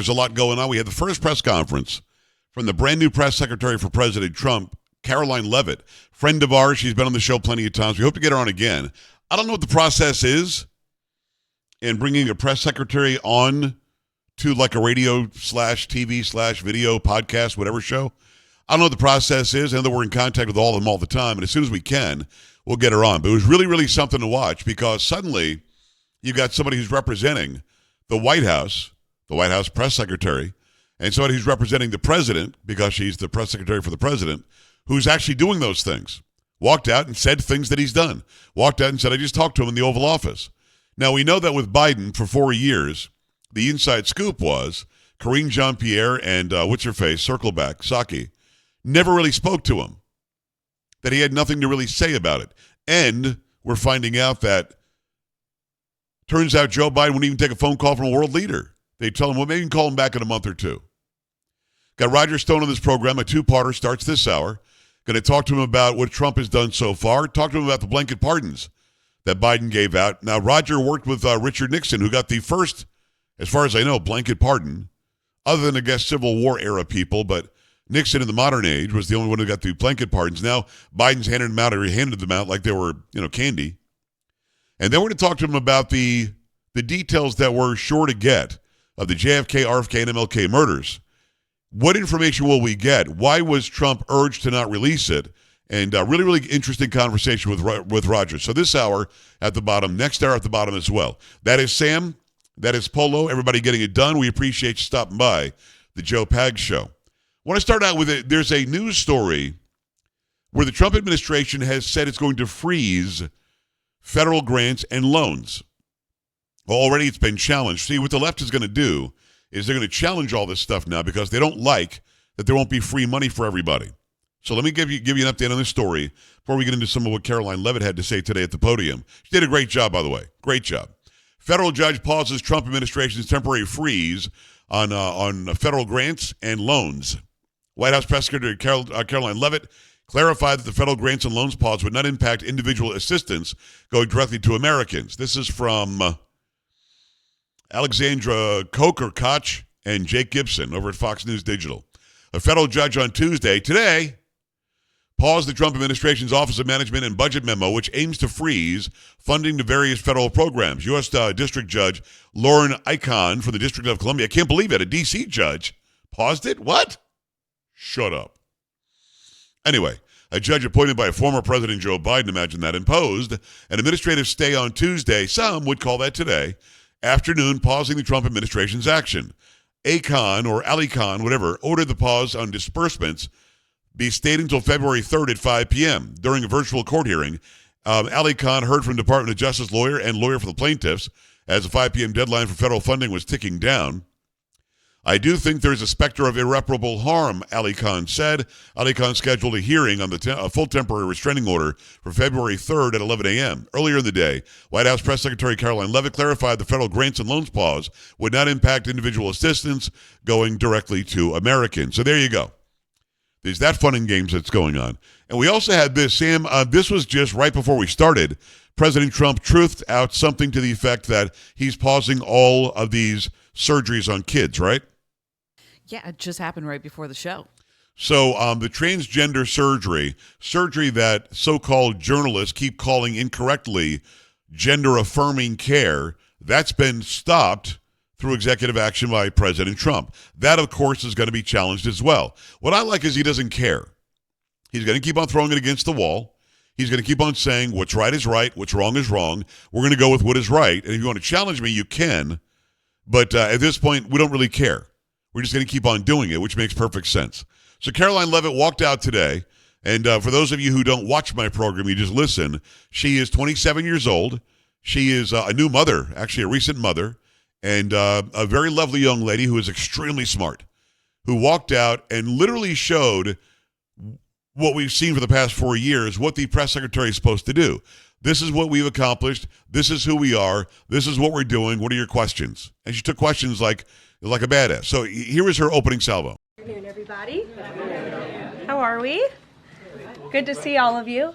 There's a lot going on. We had the first press conference from the brand new press secretary for President Trump, Karoline Leavitt, friend of ours. She's been on the show plenty of times. We hope to get her on again. I don't know what the process is in bringing a press secretary on to like a radio/TV/video podcast, whatever show. I don't know what the process is. I know that we're in contact with all of them all the time, and as soon as we can, we'll get her on. But it was really, really something to watch because suddenly you've got somebody who's representing the White House press secretary, and somebody who's representing the president because she's the press secretary for the president, who's actually doing those things. Walked out and said things that he's done. Walked out and said, I just talked to him in the Oval Office. Now, we know that with Biden for 4 years, the inside scoop was Karine Jean-Pierre and what's-her-face, Circleback, Psaki, never really spoke to him, that he had nothing to really say about it. And we're finding out that turns out Joe Biden wouldn't even take a phone call from a world leader. They tell him, well, maybe you can call him back in a month or two. Got Roger Stone on this program. A two-parter starts this hour. Going to talk to him about what Trump has done so far. Talk to him about the blanket pardons that Biden gave out. Now, Roger worked with Richard Nixon, who got the first, as far as I know, blanket pardon, other than, I guess, Civil War era people. But Nixon in the modern age was the only one who got the blanket pardons. Now, Biden's handed them out, or he handed them out like they were, candy. And then we're going to talk to him about the details that we're sure to get of the JFK, RFK, and MLK murders. What information will we get? Why was Trump urged to not release it? And really, really interesting conversation with Roger. So this hour at the bottom, next hour at the bottom as well. That is Sam. That is Polo. Everybody getting it done. We appreciate you stopping by the Joe Pags Show. I want to start out with it. There's a news story where the Trump administration has said it's going to freeze federal grants and loans. Well, already it's been challenged. See, what the left is going to do is they're going to challenge all this stuff now because they don't like that there won't be free money for everybody. So let me give you an update on this story before we get into some of what Karoline Leavitt had to say today at the podium. She did a great job, by the way. Great job. Federal judge pauses Trump administration's temporary freeze on federal grants and loans. White House Press Secretary Karoline Leavitt clarified that the federal grants and loans pause would not impact individual assistance going directly to Americans. This is from Alexandra Koch and Jake Gibson over at Fox News Digital. A federal judge on Tuesday, today, paused the Trump administration's Office of Management and Budget memo, which aims to freeze funding to various federal programs. U.S. District Judge Lauren Icahn for the District of Columbia, I can't believe it, a D.C. judge, paused it? What? Shut up. Anyway, a judge appointed by former President Joe Biden, imagine that, imposed an administrative stay on Tuesday, some would call that today, afternoon, pausing the Trump administration's action. Akon, or Ali Khan, whatever, ordered the pause on disbursements be stayed until February 3rd at 5 p.m. During a virtual court hearing, Ali Khan heard from Department of Justice lawyer and lawyer for the plaintiffs as the 5 p.m. deadline for federal funding was ticking down. I do think there's a specter of irreparable harm, Ali Khan said. Ali Khan scheduled a hearing on the full temporary restraining order for February 3rd at 11 a.m. Earlier in the day, White House Press Secretary Karoline Leavitt clarified the federal grants and loans pause would not impact individual assistance going directly to Americans. So there you go. There's that fun and games that's going on. And we also had this, Sam, this was just right before we started. President Trump truthed out something to the effect that he's pausing all of these surgeries on kids, right? Yeah, it just happened right before the show. So the transgender surgery that so-called journalists keep calling incorrectly gender-affirming care, that's been stopped through executive action by President Trump. That, of course, is going to be challenged as well. What I like is he doesn't care. He's going to keep on throwing it against the wall. He's going to keep on saying what's right is right, what's wrong is wrong. We're going to go with what is right. And if you want to challenge me, you can. But at this point, we don't really care. We're just going to keep on doing it, which makes perfect sense. So Karoline Leavitt walked out today. And for those of you who don't watch my program, you just listen. She is 27 years old. She is a new mother, actually a recent mother, and a very lovely young lady who is extremely smart, who walked out and literally showed what we've seen for the past 4 years, what the press secretary is supposed to do. This is what we've accomplished. This is who we are. This is what we're doing. What are your questions? And she took questions like a badass. So here is her opening salvo. Good afternoon, everybody. How are we? Good to see all of you.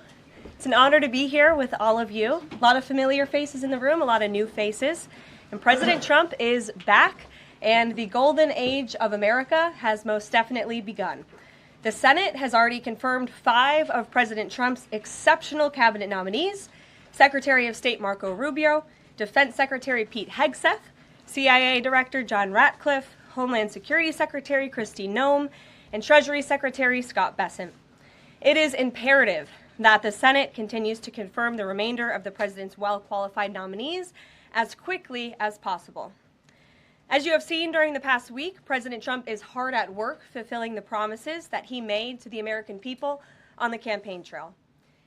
It's an honor to be here with all of you. A lot of familiar faces in the room, a lot of new faces. And President Trump is back and the golden age of America has most definitely begun. The Senate has already confirmed 5 of President Trump's exceptional cabinet nominees: Secretary of State Marco Rubio, Defense Secretary Pete Hegseth, CIA Director John Ratcliffe, Homeland Security Secretary Kristi Noem, and Treasury Secretary Scott Bessent. It is imperative that the Senate continues to confirm the remainder of the president's well-qualified nominees as quickly as possible. As you have seen during the past week, President Trump is hard at work fulfilling the promises that he made to the American people on the campaign trail.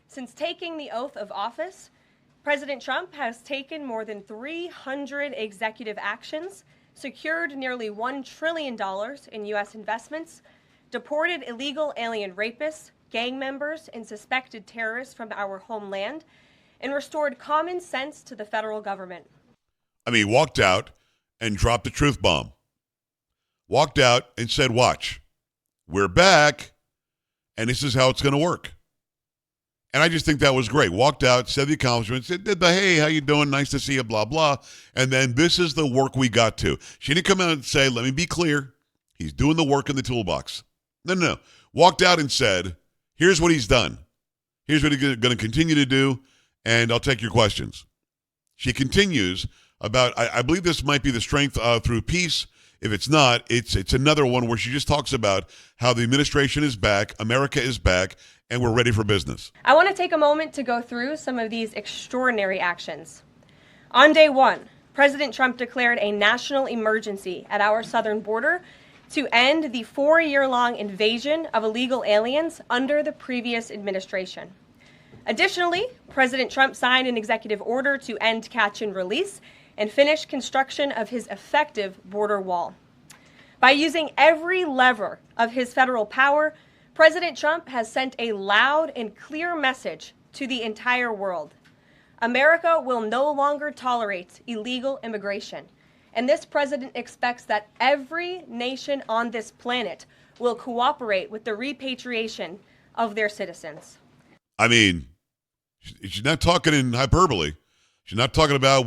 Since taking the oath of office, President Trump has taken more than 300 executive actions, secured nearly $1 trillion in U.S. investments, deported illegal alien rapists, gang members, and suspected terrorists from our homeland, and restored common sense to the federal government. I mean, he walked out and dropped the truth bomb. Walked out and said, watch, we're back, and this is how it's going to work. And I just think that was great. Walked out, said the accomplishments, did the, hey, how you doing? Nice to see you, blah, blah. And then this is the work we got to. She didn't come out and say, let me be clear, he's doing the work in the toolbox. No. Walked out and said, here's what he's done. Here's what he's going to continue to do, and I'll take your questions. She continues about, I believe this might be the strength through peace. If it's not, it's another one where she just talks about how the administration is back, America is back, and we're ready for business. I want to take a moment to go through some of these extraordinary actions. On day one, President Trump declared a national emergency at our southern border to end the 4-year-long invasion of illegal aliens under the previous administration. Additionally, President Trump signed an executive order to end catch and release and finish construction of his effective border wall. By using every lever of his federal power, President Trump has sent a loud and clear message to the entire world. America will no longer tolerate illegal immigration. And this president expects that every nation on this planet will cooperate with the repatriation of their citizens. I mean, she's not talking in hyperbole. She's not talking about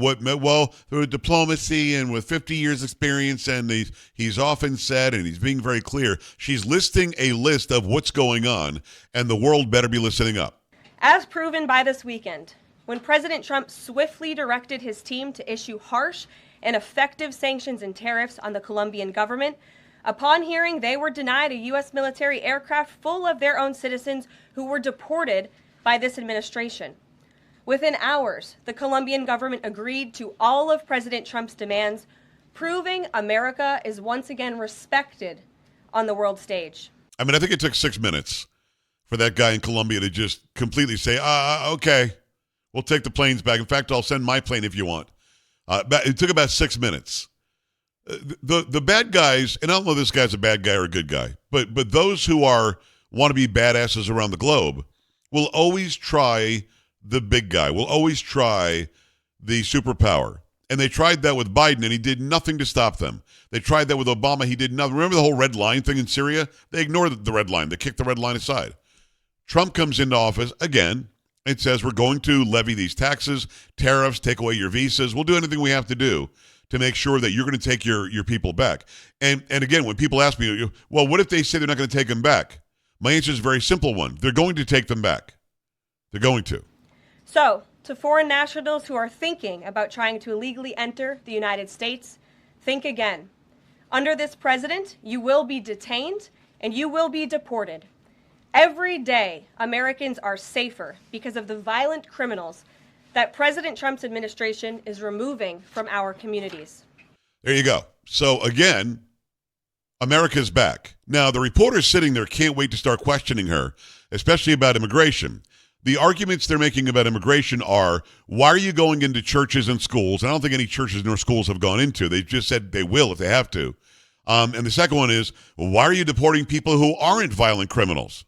through diplomacy and with 50 years experience, and he's often said, and he's being very clear, she's listing a list of what's going on, and the world better be listening up. As proven by this weekend, when President Trump swiftly directed his team to issue harsh and effective sanctions and tariffs on the Colombian government, upon hearing they were denied a U.S. military aircraft full of their own citizens who were deported by this administration. Within hours, the Colombian government agreed to all of President Trump's demands, proving America is once again respected on the world stage. I mean, I think it took 6 minutes for that guy in Colombia to just completely say, okay, we'll take the planes back. In fact, I'll send my plane if you want. It took about 6 minutes. The bad guys, and I don't know if this guy's a bad guy or a good guy, but those who want to be badasses around the globe will always try the big guy, will always try the superpower. And they tried that with Biden, and he did nothing to stop them. They tried that with Obama. He did nothing. Remember the whole red line thing in Syria? They ignored the red line. They kicked the red line aside. Trump comes into office again. It says we're going to levy these taxes, tariffs, take away your visas. We'll do anything we have to do to make sure that you're going to take your people back. And again, when people ask me, well, what if they say they're not going to take them back? My answer is a very simple one. They're going to take them back. They're going to. So, to foreign nationals who are thinking about trying to illegally enter the United States, think again. Under this president, you will be detained and you will be deported. Every day, Americans are safer because of the violent criminals that President Trump's administration is removing from our communities. There you go. So again, America's back. Now, the reporters sitting there can't wait to start questioning her, especially about immigration. The arguments they're making about immigration are, why are you going into churches and schools? I don't think any churches nor schools have gone into. They've just said they will if they have to. And the second one is, why are you deporting people who aren't violent criminals?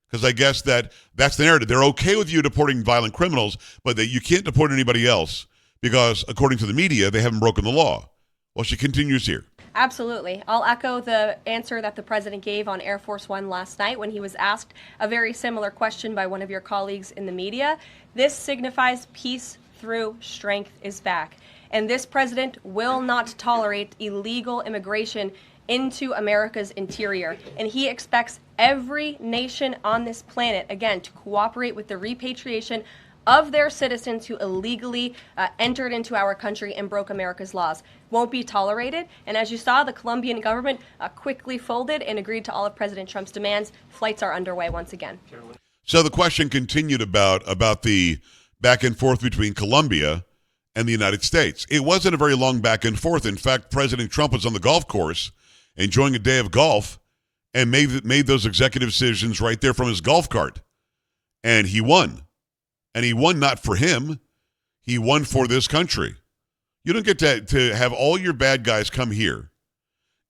Because I guess that's the narrative. They're okay with you deporting violent criminals, but that you can't deport anybody else because, according to the media, they haven't broken the law. Well, she continues here. Absolutely. I'll echo the answer that the president gave on Air Force One last night when he was asked a very similar question by one of your colleagues in the media. This signifies peace through strength is back. And this president will not tolerate illegal immigration into America's interior. And he expects every nation on this planet, again, to cooperate with the repatriation of their citizens who illegally entered into our country and broke America's laws. Won't be tolerated. And as you saw, the Colombian government quickly folded and agreed to all of President Trump's demands. Flights are underway once again. So the question continued about the back and forth between Colombia and the United States. It wasn't a very long back and forth. In fact, President Trump was on the golf course enjoying a day of golf and made those executive decisions right there from his golf cart. And he won. And he won not for him. He won for this country. You don't get to have all your bad guys come here.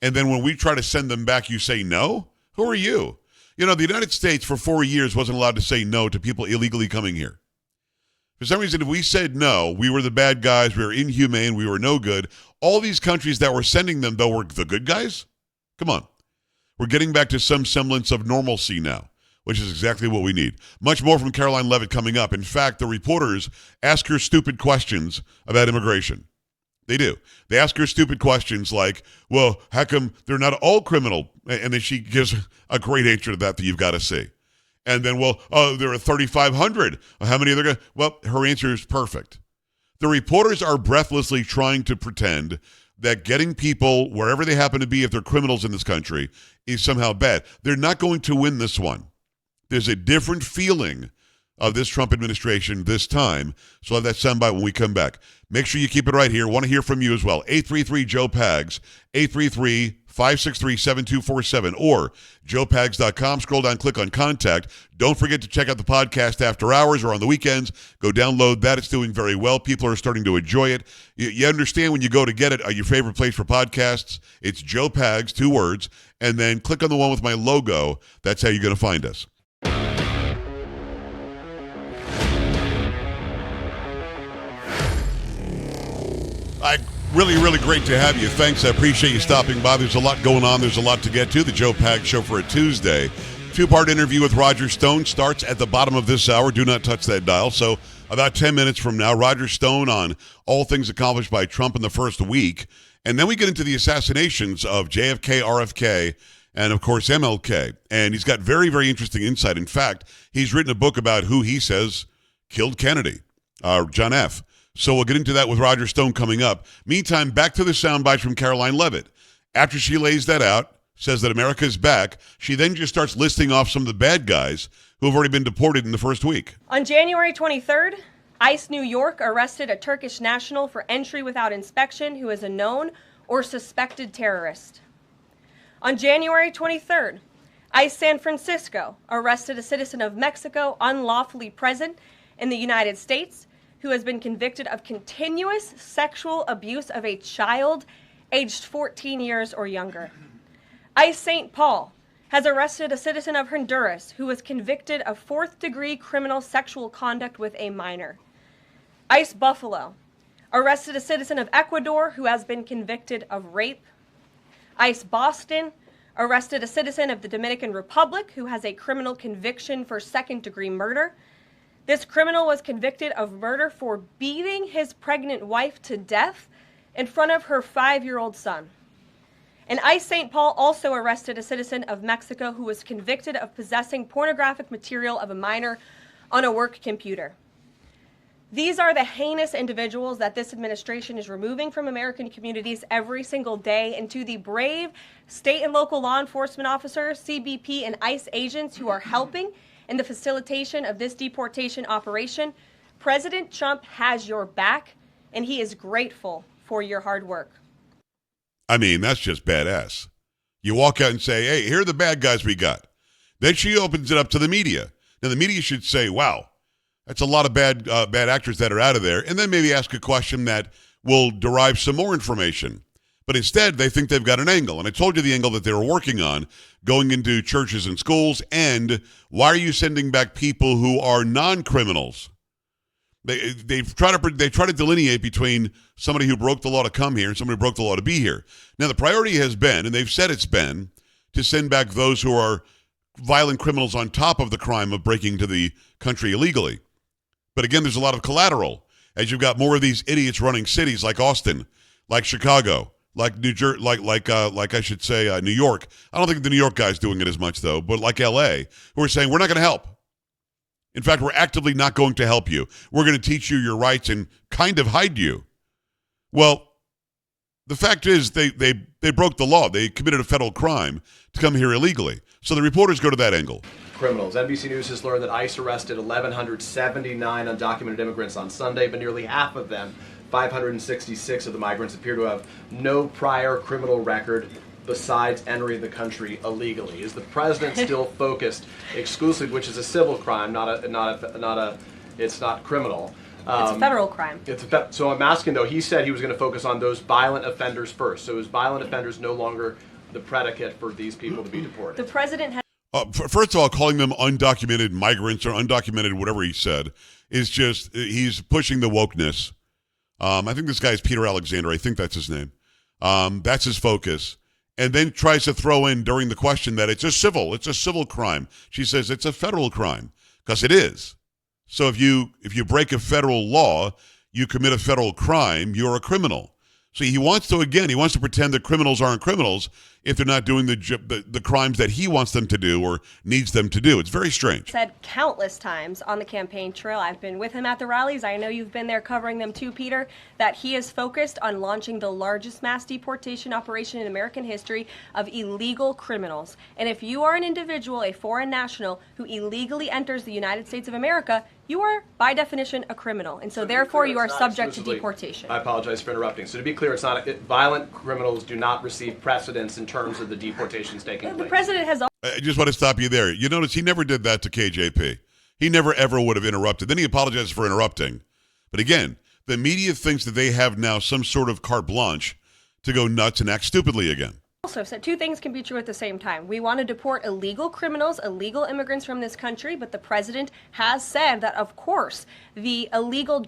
And then when we try to send them back, you say no? Who are you? You know, the United States for 4 years wasn't allowed to say no to people illegally coming here. For some reason, if we said no, we were the bad guys, we were inhumane, we were no good. All these countries that were sending them, though, were the good guys? Come on. We're getting back to some semblance of normalcy now, which is exactly what we need. Much more from Karoline Leavitt coming up. In fact, the reporters ask her stupid questions about immigration. They do. They ask her stupid questions like, well, how come they're not all criminal? And then she gives a great answer to that you've got to see. And then, well, there are 3,500. How many are there? Well, her answer is perfect. The reporters are breathlessly trying to pretend that getting people wherever they happen to be, if they're criminals in this country, is somehow bad. They're not going to win this one. There's a different feeling of this Trump administration this time. So I'll have that soundbite when we come back. Make sure you keep it right here. Want to hear from you as well. 833-JOE-PAGS, 833-563-7247, or joepags.com. Scroll down, click on contact. Don't forget to check out the podcast after hours or on the weekends. Go download that. It's doing very well. People are starting to enjoy it. You understand when you go to get it, your favorite place for podcasts, it's Joe Pags, 2 words, and then click on the one with my logo. That's how you're going to find us. Really great to have you. Thanks. I appreciate you stopping by. There's a lot going on. There's a lot to get to. The Joe Pags Show for a Tuesday. 2-part interview with Roger Stone starts at the bottom of this hour. Do not touch that dial. So about 10 minutes from now, Roger Stone on all things accomplished by Trump in the first week. And then we get into the assassinations of JFK, RFK, and, of course, MLK. And he's got very, very interesting insight. In fact, he's written a book about who he says killed Kennedy, John F. So we'll get into that with Roger Stone coming up. Meantime, back to the soundbite from Karoline Leavitt. After she lays that out, says that America is back, she then just starts listing off some of the bad guys who have already been deported in the first week. On January 23rd, ICE New York arrested a Turkish national for entry without inspection who is a known or suspected terrorist. On January 23rd, ICE San Francisco arrested a citizen of Mexico unlawfully present in the United States who has been convicted of continuous sexual abuse of a child aged 14 years or younger. ICE St. Paul has arrested a citizen of Honduras who was convicted of 4th-degree criminal sexual conduct with a minor. ICE Buffalo arrested a citizen of Ecuador who has been convicted of rape. ICE Boston arrested a citizen of the Dominican Republic who has a criminal conviction for 2nd-degree murder. This criminal was convicted of murder for beating his pregnant wife to death in front of her 5-year-old son. And ICE St. Paul also arrested a citizen of Mexico who was convicted of possessing pornographic material of a minor on a work computer. These are the heinous individuals that this administration is removing from American communities every single day, and to the brave state and local law enforcement officers, CBP, and ICE agents who are helping in the facilitation of this deportation operation, President Trump has your back, and he is grateful for your hard work. I mean, that's just badass. You walk out and say, hey, here are the bad guys we got. Then she opens it up to the media. Now, the media should say, wow, that's a lot of bad actors that are out of there, and then maybe ask a question that will derive some more information. But instead, they think they've got an angle. And I told you the angle that they were working on, going into churches and schools. And why are you sending back people who are non-criminals? They try to delineate between somebody who broke the law to come here and somebody who broke the law to be here. Now, the priority has been, and they've said it's been, to send back those who are violent criminals on top of the crime of breaking into the country illegally. But again, there's a lot of collateral. as you've got more of these idiots running cities like Austin, like Chicago, like New Jersey, like I should say New York. I don't think the New York guy's doing it as much though, but like L.A., who are saying we're not going to help. In fact, we're actively not going to help you. We're going to teach you your rights and kind of hide you. Well, the fact is they broke the law. They committed a federal crime to come here illegally. So the reporters go to that angle. Criminals. NBC News has learned that ICE arrested 1,179 undocumented immigrants on Sunday, but nearly half of them, 566 of the migrants, appear to have no prior criminal record besides entering the country illegally. Is the president still focused exclusively, which is a civil crime, it's not criminal? It's a federal crime. So I'm asking though. He said he was going to focus on those violent offenders first. So is violent offenders no longer the predicate for these people to be deported? The president has. First of all, calling them undocumented migrants or undocumented whatever he said is just, he's pushing the wokeness. I think this guy is Peter Alexander. I think that's his name. That's his focus. And then tries to throw in during the question that it's a civil crime. She says it's a federal crime, because it is. So if you break a federal law, you commit a federal crime, you're a criminal. So he wants to pretend that criminals aren't criminals if they're not doing the crimes that he wants them to do or needs them to do. It's very strange. Said countless times on the campaign trail, I've been with him at the rallies, I know you've been there covering them too, Peter, that he is focused on launching the largest mass deportation operation in American history of illegal criminals. And if you are an individual, a foreign national, who illegally enters the United States of America, you are, by definition, a criminal. And so therefore, you are subject to deportation. I apologize for interrupting. So to be clear, violent criminals do not receive precedence in terms of the deportations taking place. The president has. I just want to stop you there. You notice he never did that to KJP. He never, ever would have interrupted. Then he apologized for interrupting. But again, the media thinks that they have now some sort of carte blanche to go nuts and act stupidly again. Also said two things can be true at the same time. We want to deport illegal criminals, illegal immigrants from this country, but the president has said that, of course, the illegal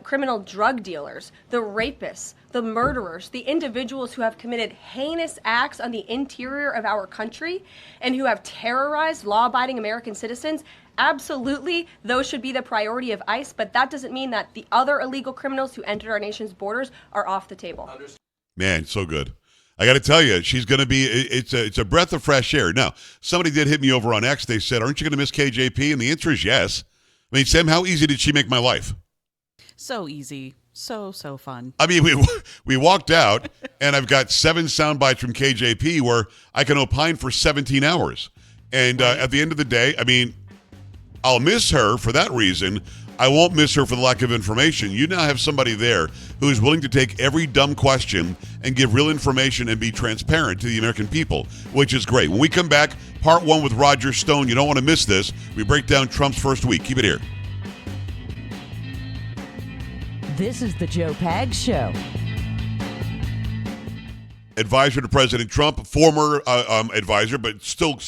criminal drug dealers, the rapists, the murderers, the individuals who have committed heinous acts on the interior of our country and who have terrorized law-abiding American citizens, absolutely, those should be the priority of ICE, but that doesn't mean that the other illegal criminals who entered our nation's borders are off the table. Man, so good. I got to tell you, she's going to be, it's a breath of fresh air. Now, somebody did hit me over on X. They said, aren't you going to miss KJP? And the answer is yes. I mean, Sam, how easy did she make my life? So easy. So fun. I mean, we walked out, and I've got 7 sound bites from KJP where I can opine for 17 hours. And at the end of the day, I mean, I'll miss her for that reason. I won't miss her for the lack of information. You now have somebody there who is willing to take every dumb question and give real information and be transparent to the American people, which is great. When we come back, part 1 with Roger Stone. You don't want to miss this. We break down Trump's first week. Keep it here. This is the Joe Pags Show. Advisor to President Trump, former advisor, but still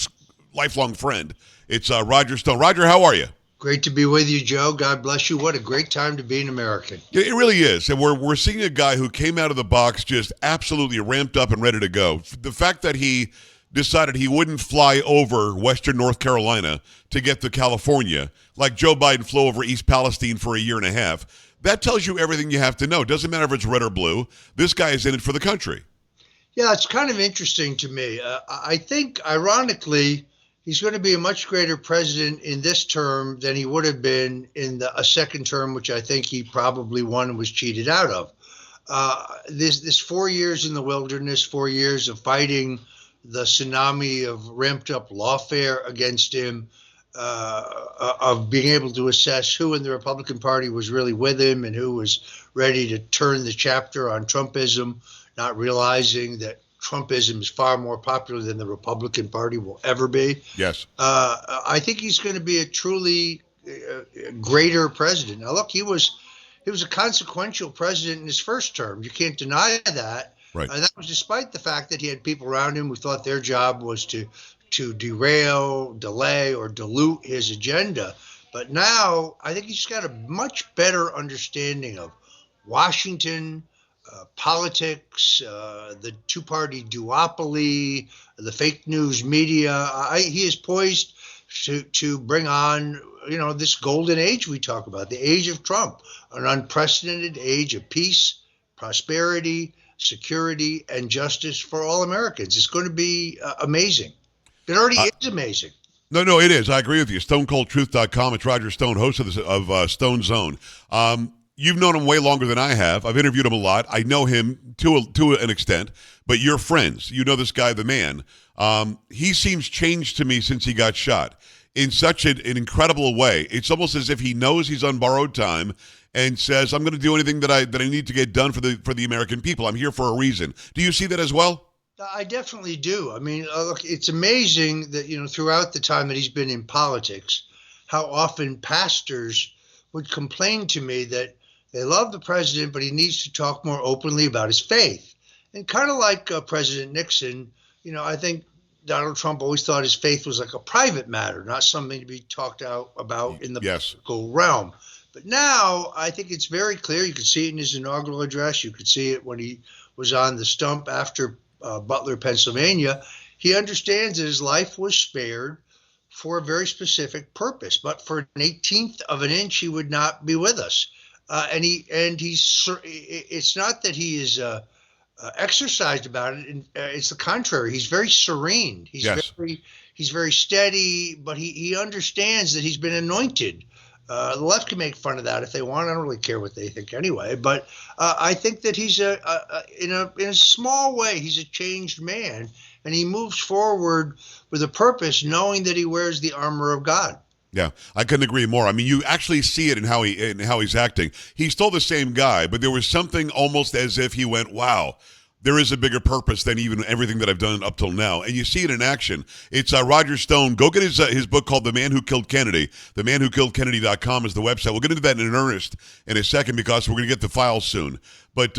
lifelong friend. It's Roger Stone. Roger, how are you? Great to be with you, Joe. God bless you. What a great time to be an American. Yeah, it really is. And we're seeing a guy who came out of the box just absolutely ramped up and ready to go. The fact that he decided he wouldn't fly over Western North Carolina to get to California, like Joe Biden flew over East Palestine for a year and a half, that tells you everything you have to know. Doesn't matter if it's red or blue. This guy is in it for the country. Yeah, it's kind of interesting to me. I think, ironically, he's going to be a much greater president in this term than he would have been in a second term, which I think he probably won and was cheated out of. This 4 years in the wilderness, 4 years of fighting the tsunami of ramped up lawfare against him, of being able to assess who in the Republican Party was really with him and who was ready to turn the chapter on Trumpism, not realizing that Trumpism is far more popular than the Republican Party will ever be. Yes. I think he's going to be a truly greater president. Now, look, he was a consequential president in his first term. You can't deny that. Right. And that was despite the fact that he had people around him who thought their job was to derail, delay, or dilute his agenda. But now I think he's got a much better understanding of Washington, politics, the two-party duopoly, the fake news media. He is poised to bring on, this golden age we talk about, the age of Trump, an unprecedented age of peace, prosperity, security, and justice for all Americans. It's going to be amazing. It already is amazing. No, it is. I agree with you. StoneColdTruth.com. It's Roger Stone, host of Stone Zone. You've known him way longer than I have. I've interviewed him a lot. I know him to an extent, but you're friends. You know this guy, the man. He seems changed to me since he got shot in such an incredible way. It's almost as if he knows he's on borrowed time and says, "I'm going to do anything that I need to get done for the American people. I'm here for a reason." Do you see that as well? I definitely do. I mean, look, it's amazing that, throughout the time that he's been in politics, how often pastors would complain to me that they love the president, but he needs to talk more openly about his faith. And kind of like President Nixon, I think Donald Trump always thought his faith was like a private matter, not something to be talked out about in the political realm. But now I think it's very clear. You could see it in his inaugural address. You could see it when he was on the stump after Butler, Pennsylvania. He understands that his life was spared for a very specific purpose, but for an 18th of an inch, he would not be with us. It's not that he is exercised about it. It's the contrary. He's very serene. He's very steady, but he understands that he's been anointed. The left can make fun of that if they want. I don't really care what they think anyway. But I think that he's in a small way, he's a changed man, and he moves forward with a purpose, knowing that he wears the armor of God. Yeah, I couldn't agree more. I mean, you actually see it in how he's acting. He's still the same guy, but there was something almost as if he went, "Wow, there is a bigger purpose than even everything that I've done up till now." And you see it in action. It's Roger Stone. Go get his book called The Man Who Killed Kennedy. TheManWhoKilledKennedy.com is the website. We'll get into that in earnest in a second because we're going to get the files soon. But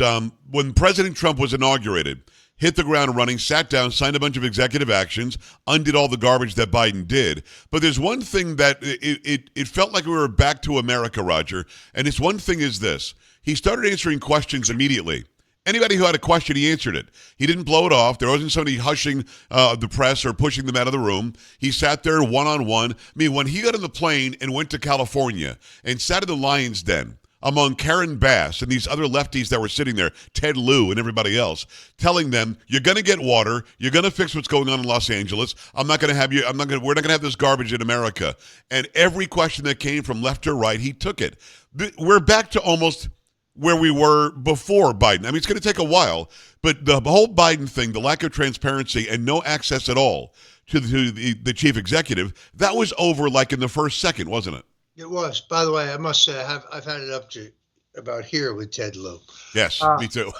when President Trump was inaugurated, hit the ground running, sat down, signed a bunch of executive actions, undid all the garbage that Biden did. But there's one thing that it felt like we were back to America, Roger. And this one thing is this. He started answering questions immediately. Anybody who had a question, he answered it. He didn't blow it off. There wasn't somebody hushing the press or pushing them out of the room. He sat there one-on-one. I mean, when he got on the plane and went to California and sat in the Lion's Den among Karen Bass and these other lefties that were sitting there, Ted Lieu and everybody else, telling them, "You're going to get water. You're going to fix what's going on in Los Angeles. We're not going to have this garbage in America." And every question that came from left to right, he took it. We're back to almost where we were before Biden. I mean, it's going to take a while, but the whole Biden thing, the lack of transparency and no access at all to the chief executive, that was over like in the first second, wasn't it? It was. By the way, I must say I've had it up to about here with Ted Lieu. Yes, me too.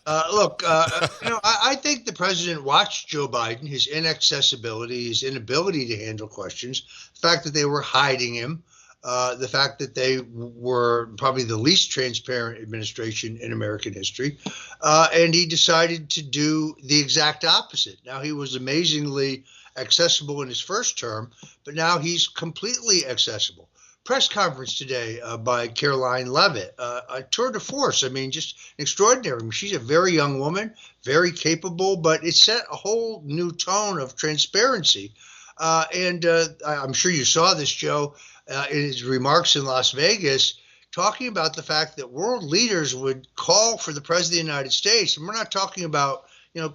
Look, I think the president watched Joe Biden, his inaccessibility, his inability to handle questions, the fact that they were hiding him, the fact that they were probably the least transparent administration in American history, and he decided to do the exact opposite. Now, he was amazingly accessible in his first term, but now he's completely accessible. Press conference today by Karoline Leavitt, a tour de force. I mean, just extraordinary. I mean, she's a very young woman, very capable, but it set a whole new tone of transparency. And I'm sure you saw this, Joe, in his remarks in Las Vegas, talking about the fact that world leaders would call for the president of the United States. And we're not talking about,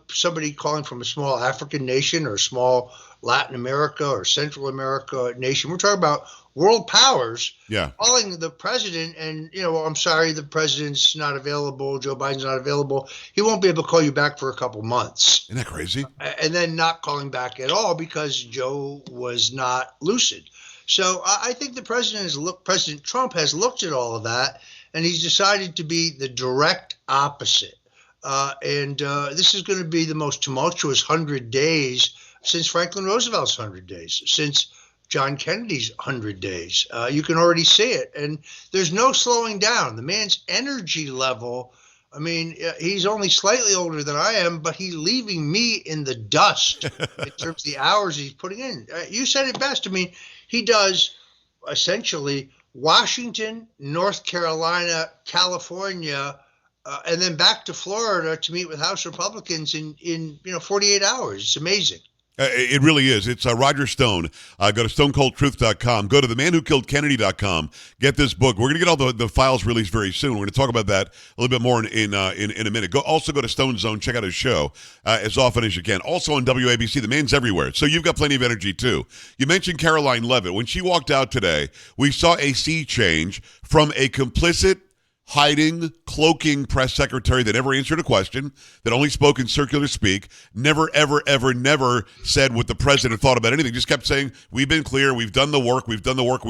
somebody calling from a small African nation or a small Latin America or Central America nation. We're talking about world powers calling the president and, I'm sorry, the president's not available. Joe Biden's not available. He won't be able to call you back for a couple months. Isn't that crazy? And then not calling back at all because Joe was not lucid. So I think President Trump has looked at all of that, and he's decided to be the direct opposite. And this is going to be the most tumultuous 100 days since Franklin Roosevelt's 100 days, since John Kennedy's 100 days. You can already see it. And there's no slowing down. The man's energy level, I mean, he's only slightly older than I am, but he's leaving me in the dust in terms of the hours he's putting in. You said it best. I mean, he does essentially Washington, North Carolina, California, and then back to Florida to meet with House Republicans in 48 hours. It's amazing. It really is. It's Roger Stone. Go to stonecoldtruth.com. Go to themanwhokilledkennedy.com. Get this book. We're going to get all the files released very soon. We're going to talk about that a little bit more in a minute. Also go to Stone Zone. Check out his show as often as you can. Also on WABC. The man's everywhere. So you've got plenty of energy, too. You mentioned Karoline Leavitt. When she walked out today, we saw a sea change from a complicit, hiding, cloaking press secretary that never answered a question, that only spoke in circular speak, never, ever, ever, never said what the president thought about anything, just kept saying, we've been clear, we've done the work, we've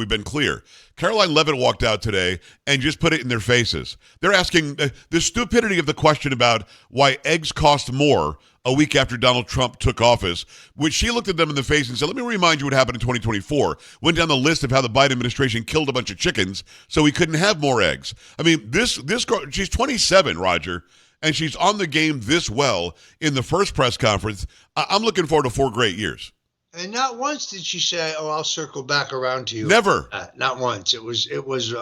been clear. Karoline Leavitt walked out today and just put it in their faces. They're asking the stupidity of the question about why eggs cost more a week after Donald Trump took office, which she looked at them in the face and said, let me remind you what happened in 2024. Went down the list of how the Biden administration killed a bunch of chickens so we couldn't have more eggs. I mean, this girl, she's 27, Roger, and she's on the game this well in the first press conference. I'm looking forward to 4 great years. And not once did she say, "Oh, I'll circle back around to you." Never. Not once. It was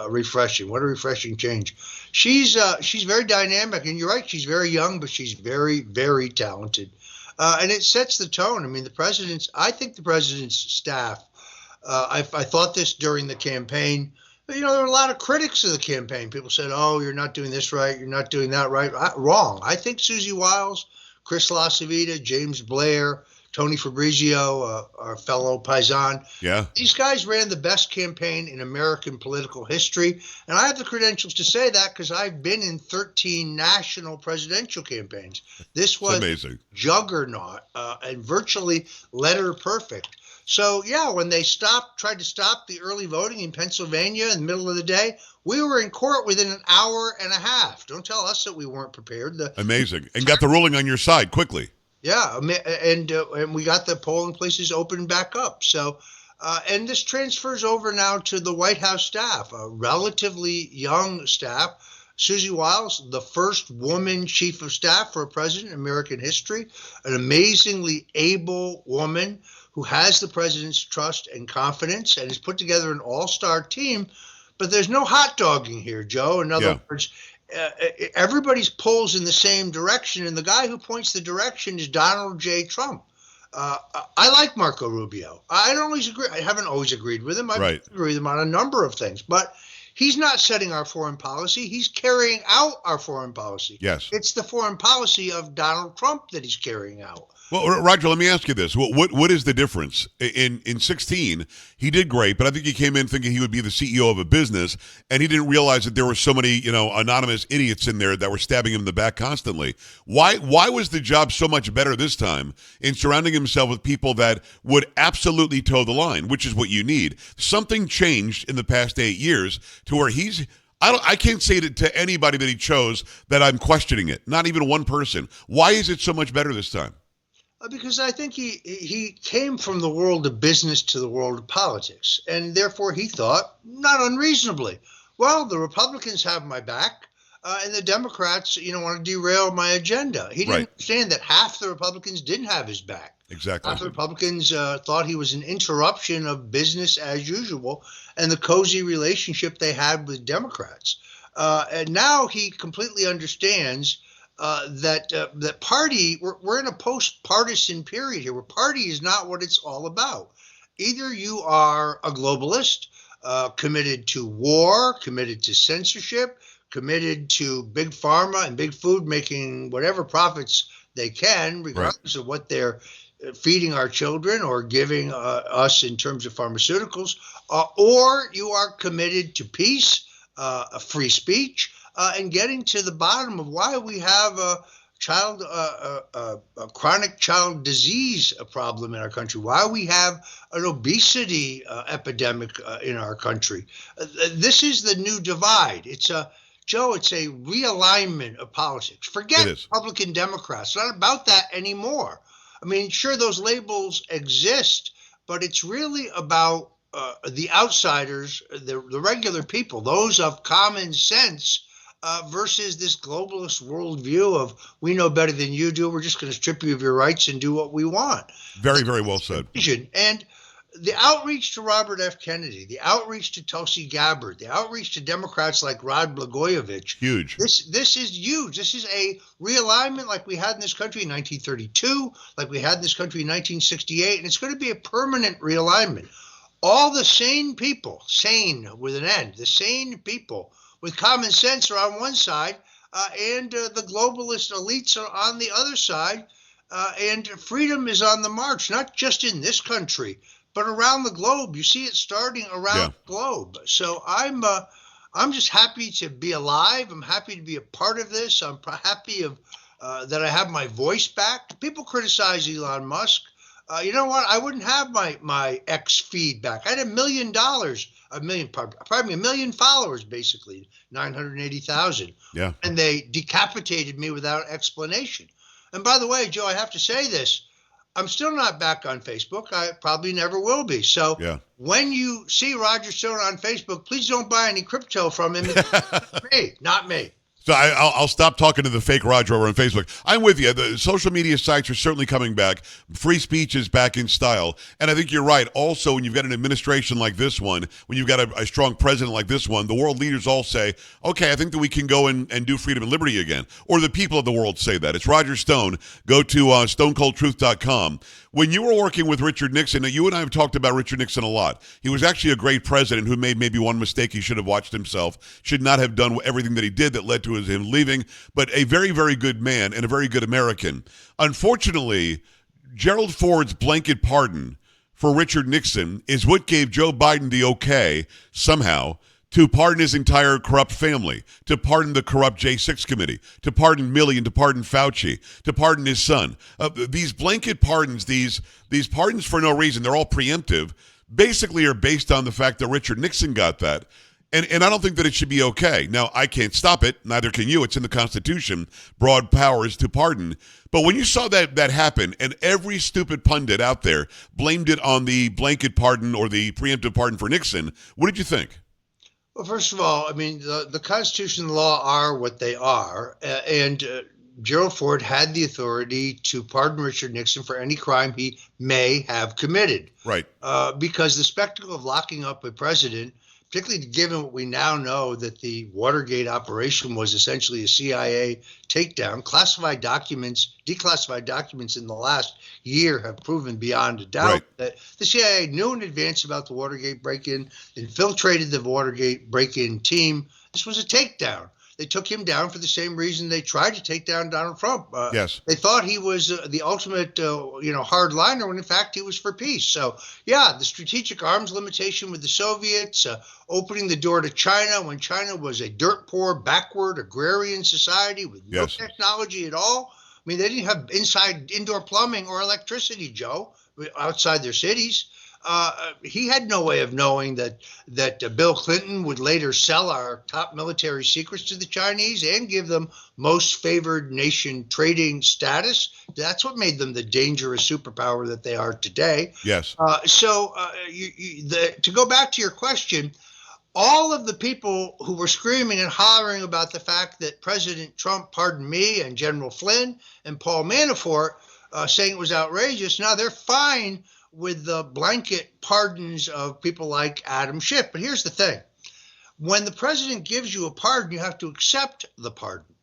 refreshing. What a refreshing change. She's very dynamic, and you're right. She's very young, but she's very, very talented, and it sets the tone. I mean, I think the president's staff. I thought this during the campaign. But, there were a lot of critics of the campaign. People said, "Oh, you're not doing this right. You're not doing that right." Wrong. I think Susie Wiles, Chris LaCivita, James Blair, Tony Fabrizio, our fellow Paisan. Yeah. These guys ran the best campaign in American political history. And I have the credentials to say that because I've been in 13 national presidential campaigns. This was amazing. Juggernaut and virtually letter perfect. So, yeah, when they tried to stop the early voting in Pennsylvania in the middle of the day, we were in court within an hour and a half. Don't tell us that we weren't prepared. Amazing. And got the ruling on your side quickly. Yeah, and we got the polling places open back up. So, and this transfers over now to the White House staff, a relatively young staff. Susie Wiles, the first woman chief of staff for a president in American history, an amazingly able woman who has the president's trust and confidence and has put together an all-star team. But there's no hot dogging here, Joe. In other words, everybody's pulls in the same direction, and the guy who points the direction is Donald J. Trump. I like Marco Rubio. I haven't always agreed with him. I agree with him on a number of things, but he's not setting our foreign policy. He's carrying out our foreign policy. Yes. It's the foreign policy of Donald Trump that he's carrying out. Well, Roger, let me ask you this. What is the difference? In 16, he did great, but I think he came in thinking he would be the CEO of a business, and he didn't realize that there were so many, anonymous idiots in there that were stabbing him in the back constantly. Why was the job so much better this time in surrounding himself with people that would absolutely toe the line, which is what you need? Something changed in the past 8 years to where I can't say to anybody that he chose that I'm questioning it. Not even one person. Why is it so much better this time? Because I think he came from the world of business to the world of politics, and therefore he thought, not unreasonably, well, the Republicans have my back, and the Democrats, want to derail my agenda. He didn't understand that half the Republicans didn't have his back. Exactly. Half the Republicans thought he was an interruption of business as usual and the cozy relationship they had with Democrats. And now he completely understands that party, we're in a post-partisan period here, where party is not what it's all about. Either you are a globalist, committed to war, committed to censorship, committed to big pharma and big food making whatever profits they can, regardless of what they're feeding our children or giving us in terms of pharmaceuticals, or you are committed to peace, free speech, and getting to the bottom of why we have a chronic child disease problem in our country, why we have an obesity epidemic in our country. This is the new divide. It's a realignment of politics. Forget Republican Democrats. It's not about that anymore. I mean, sure, those labels exist, but it's really about the outsiders, the regular people, those of common sense, versus this globalist worldview of we know better than you do. We're just going to strip you of your rights and do what we want. Very, very well said. And the outreach to Robert F. Kennedy, the outreach to Tulsi Gabbard, the outreach to Democrats like Rod Blagojevich. Huge. This is huge. This is a realignment like we had in this country in 1932, like we had in this country in 1968, and it's going to be a permanent realignment. All the sane people, sane with an N, the sane people with common sense are on one side, and the globalist elites are on the other side, and freedom is on the march, not just in this country, but around the globe. You see it starting around the globe. So I'm just happy to be alive. I'm happy to be a part of this. I'm happy that I have my voice back. People criticize Elon Musk. You know what? I wouldn't have my X feed back. I had $1 million, a million followers, basically 980,000. Yeah. And they decapitated me without explanation. And by the way, Joe, I have to say this. I'm still not back on Facebook. I probably never will be. So when you see Roger Stone on Facebook, please don't buy any crypto from him. It's not me. So I'll stop talking to the fake Roger over on Facebook. I'm with you. The social media sites are certainly coming back. Free speech is back in style. And I think you're right. Also, when you've got an administration like this one, when you've got a strong president like this one, the world leaders all say, okay, I think that we can go and do freedom and liberty again. Or the people of the world say that. It's Roger Stone. Go to stonecoldtruth.com. When you were working with Richard Nixon, now you and I have talked about Richard Nixon a lot. He was actually a great president who made maybe one mistake. He should have watched himself, should not have done everything that he did that led to him leaving, but a very, very good man and a very good American. Unfortunately, Gerald Ford's blanket pardon for Richard Nixon is what gave Joe Biden the okay, somehow, to pardon his entire corrupt family, to pardon the corrupt J6 committee, to pardon Milley and to pardon Fauci, to pardon his son. These blanket pardons, these pardons for no reason, they're all preemptive, basically are based on the fact that Richard Nixon got that. And I don't think that it should be okay. Now, I can't stop it. Neither can you. It's in the Constitution. Broad powers to pardon. But when you saw that happen, and every stupid pundit out there blamed it on the blanket pardon or the preemptive pardon for Nixon, what did you think? Well, first of all, I mean, the Constitution and the law are what they are. And Gerald Ford had the authority to pardon Richard Nixon for any crime he may have committed. Right. Because the spectacle of locking up a president, particularly given what we now know that the Watergate operation was essentially a CIA takedown, declassified documents in the last year have proven beyond a doubt that the CIA knew in advance about the Watergate break-in, infiltrated the Watergate break-in team. This was a takedown. They took him down for the same reason they tried to take down Donald Trump. Yes. They thought he was the ultimate, hardliner, when in fact he was for peace. So, the strategic arms limitation with the Soviets, opening the door to China when China was a dirt poor, backward, agrarian society with no technology at all. I mean, they didn't have indoor plumbing or electricity, Joe, outside their cities. He had no way of knowing that Bill Clinton would later sell our top military secrets to the Chinese and give them most favored nation trading status. That's what made them the dangerous superpower that they are today. Yes. To go back to your question, all of the people who were screaming and hollering about the fact that President Trump pardoned me and General Flynn and Paul Manafort, saying it was outrageous, now they're fine with the blanket pardons of people like Adam Schiff. But here's the thing. When the president gives you a pardon, you have to accept the pardon.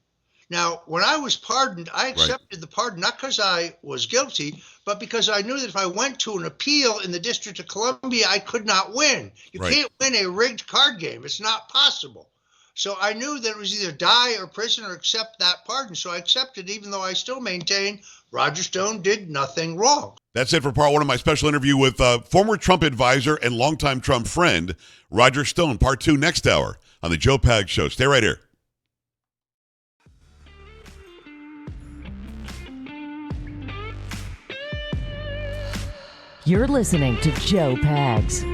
Now, when I was pardoned, I accepted the pardon, not because I was guilty, but because I knew that if I went to an appeal in the District of Columbia, I could not win. You can't win a rigged card game. It's not possible. So I knew that it was either die or prison or accept that pardon. So I accepted, even though I still maintain Roger Stone did nothing wrong. That's it for part one of my special interview with former Trump advisor and longtime Trump friend, Roger Stone. Part two next hour on the Joe Pags Show. Stay right here. You're listening to Joe Pags.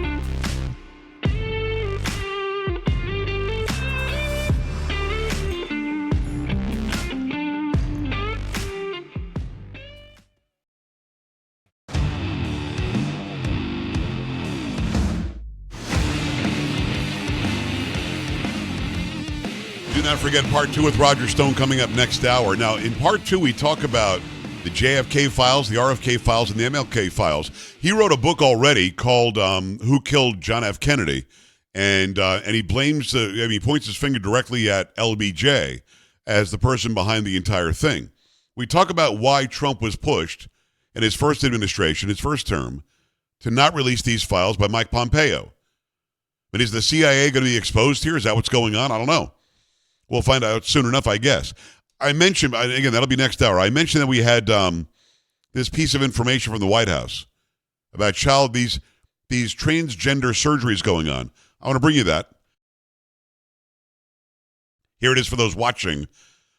Do not forget part two with Roger Stone coming up next hour. Now, in part two, we talk about the JFK files, the RFK files, and the MLK files. He wrote a book already called "Who Killed John F. Kennedy," and he blames he points his finger directly at LBJ as the person behind the entire thing. We talk about why Trump was pushed in his first administration, his first term, to not release these files by Mike Pompeo. But is the CIA going to be exposed here? Is that what's going on? I don't know. We'll find out soon enough, I guess. I mentioned, again, that'll be next hour. I mentioned that we had this piece of information from the White House about these transgender surgeries going on. I want to bring you that. Here it is for those watching.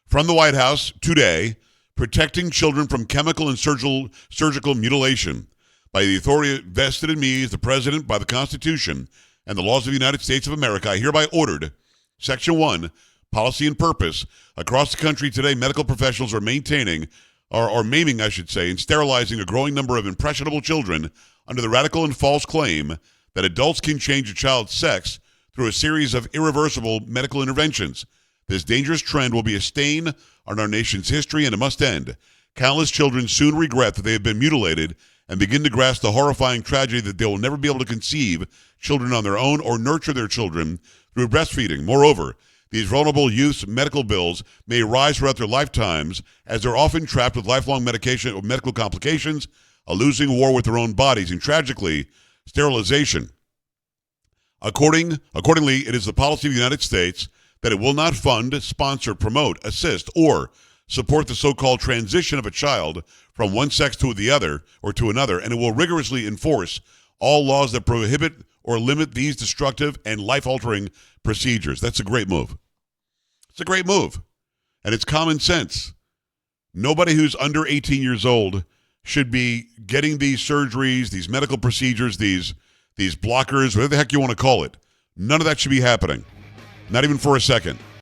From the White House today, protecting children from chemical and surgical mutilation by the authority vested in me as the President by the Constitution and the laws of the United States of America, I hereby ordered, Section 1, Policy and Purpose. Across the country today, medical professionals are maiming, and sterilizing a growing number of impressionable children under the radical and false claim that adults can change a child's sex through a series of irreversible medical interventions. This dangerous trend will be a stain on our nation's history, and it must end. Countless children soon regret that they have been mutilated and begin to grasp the horrifying tragedy that they will never be able to conceive children on their own or nurture their children through breastfeeding. Moreover, these vulnerable youth's medical bills may rise throughout their lifetimes as they're often trapped with lifelong medical complications, a losing war with their own bodies, and tragically, sterilization. Accordingly, it is the policy of the United States that it will not fund, sponsor, promote, assist, or support the so-called transition of a child from one sex to the other or to another, and it will rigorously enforce all laws that prohibit or limit these destructive and life-altering procedures. That's a great move. It's a great move, and it's common sense. Nobody who's under 18 years old should be getting these surgeries, these medical procedures, these blockers, whatever the heck you want to call it. None of that should be happening. Not even for a second.